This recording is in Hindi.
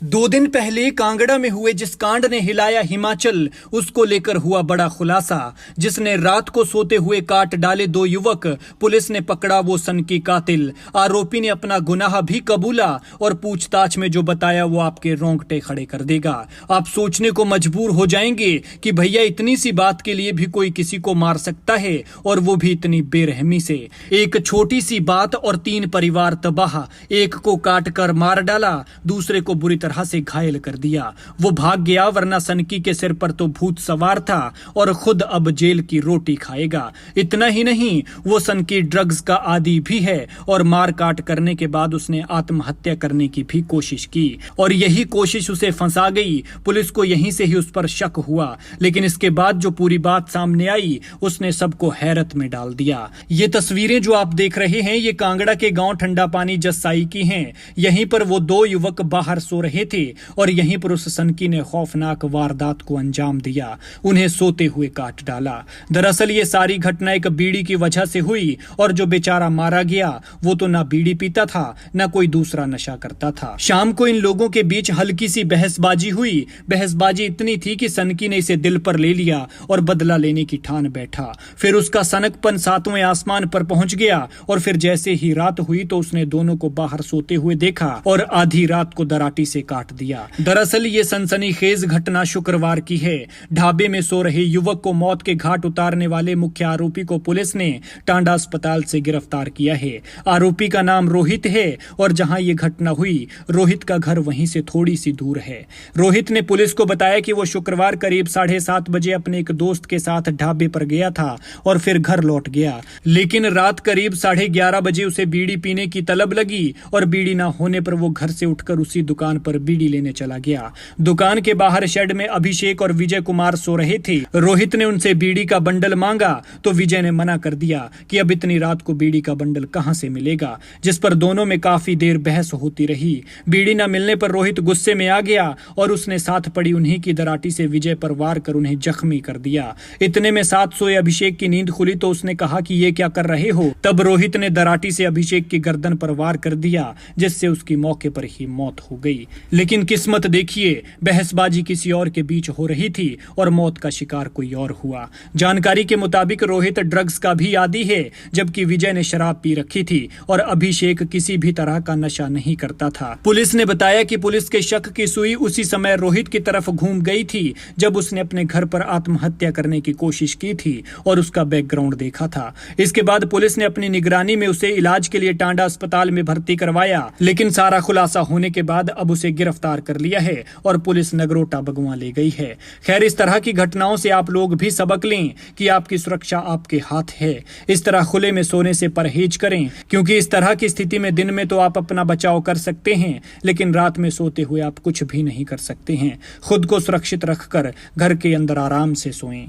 2 दिन पहले कांगड़ा में हुए जिस कांड ने हिलाया हिमाचल, उसको लेकर हुआ बड़ा खुलासा। जिसने रात को सोते हुए काट डाले 2 युवक, पुलिस ने पकड़ा वो सनकी कातिल। आरोपी ने अपना गुनाह भी कबूला और पूछताछ में जो बताया वो आपके रोंगटे खड़े कर देगा। आप सोचने को मजबूर हो जाएंगे कि भैया इतनी सी बात के लिए भी कोई किसी को मार सकता है, और वो भी इतनी बेरहमी से। एक छोटी सी बात और 3 परिवार तबाह। एक को काट कर मार डाला, दूसरे को बुरी तरह से घायल कर दिया। वो भाग गया, वरना सनकी के सिर पर तो भूत सवार था और खुद अब जेल की रोटी खाएगा। इतना ही नहीं, वो सनकी ड्रग्स का आदी भी है और मार काट करने के बाद उसने आत्महत्या करने की भी कोशिश की, और यही कोशिश उसे फंसा गई। पुलिस को यहीं से ही उस पर शक हुआ, लेकिन इसके बाद जो पूरी बात सामने आई उसने सबको हैरत में डाल दिया। ये तस्वीरें जो आप देख रहे हैं, ये कांगड़ा के गांव ठंडा पानी जसाई की हैं। यहीं पर वो 2 युवक बाहर सो रहे थे और यहीं पर उस सनकी ने खौफनाक वारदात को अंजाम दिया। उन्हें सोते हुए काट डाला। दरअसल ये सारी घटना एक बीड़ी की वजह से हुई, और जो बेचारा मारा गया वो तो ना बीड़ी पीता था, ना कोई दूसरा नशा करता था। शाम को इन लोगों के बीच हल्की सी बहसबाजी हुई। बहसबाजी इतनी थी कि सनकी ने इसे दिल पर ले लिया और बदला लेने की ठान बैठा। फिर उसका सनकपन 7वें आसमान पर पहुंच गया, और फिर जैसे ही रात हुई तो उसने दोनों को बाहर सोते हुए देखा और आधी रात को दराटी से काट दिया। दरअसल ये सनसनीखेज घटना शुक्रवार की है। ढाबे में सो रहे युवक को मौत के घाट उतारने वाले मुख्य आरोपी को पुलिस ने टांडा अस्पताल से गिरफ्तार किया है। आरोपी का नाम रोहित है, और जहां ये घटना हुई, रोहित का घर वहीं से थोड़ी सी दूर है। रोहित ने पुलिस को बताया कि वो शुक्रवार करीब 7:30 बजे अपने एक दोस्त के साथ ढाबे पर गया था और फिर घर लौट गया, लेकिन रात करीब 11:30 बजे उसे बीड़ी पीने की तलब लगी, और बीड़ी ना होने पर वो घर से उठकर उसी दुकान पर बीड़ी लेने चला गया। दुकान के बाहर शेड में अभिषेक और विजय कुमार सो रहे थे। रोहित ने उनसे बीड़ी का बंडल मांगा तो विजय ने मना कर दिया कि अब इतनी रात को बीड़ी का बंडल कहां से मिलेगा, जिस पर दोनों में काफी देर बहस होती रही। बीड़ी न मिलने पर रोहित गुस्से में आ गया और उसने साथ पड़ी उन्हीं की दराटी से विजय पर वार कर उन्हें जख्मी कर दिया। इतने में साथ सोए अभिषेक की नींद खुली तो उसने कहा कि ये क्या कर रहे हो। तब रोहित ने दराटी से अभिषेक की गर्दन पर वार कर दिया, जिससे उसकी मौके पर ही मौत हो गई। लेकिन किस्मत देखिए, बहसबाजी किसी और के बीच हो रही थी और मौत का शिकार कोई और हुआ। जानकारी के मुताबिक रोहित ड्रग्स का भी आदी है, जबकि विजय ने शराब पी रखी थी और अभिषेक किसी भी तरह का नशा नहीं करता था। पुलिस ने बताया कि पुलिस के शक की सुई उसी समय रोहित की तरफ घूम गई थी जब उसने अपने घर पर आत्महत्या करने की कोशिश की थी और उसका बैकग्राउंड देखा था। इसके बाद पुलिस ने अपनी निगरानी में उसे इलाज के लिए टांडा अस्पताल में भर्ती करवाया, लेकिन सारा खुलासा होने के बाद अब उसे गिरफ्तार कर लिया है और पुलिस नगरोटा बगुआ ले गई है। खैर, इस तरह की घटनाओं से आप लोग भी सबक लें कि आपकी सुरक्षा आपके हाथ है। इस तरह खुले में सोने से परहेज करें, क्योंकि इस तरह की स्थिति में दिन में तो आप अपना बचाव कर सकते हैं, लेकिन रात में सोते हुए आप कुछ भी नहीं कर सकते हैं। खुद को सुरक्षित रखकर घर के अंदर आराम से सोएं।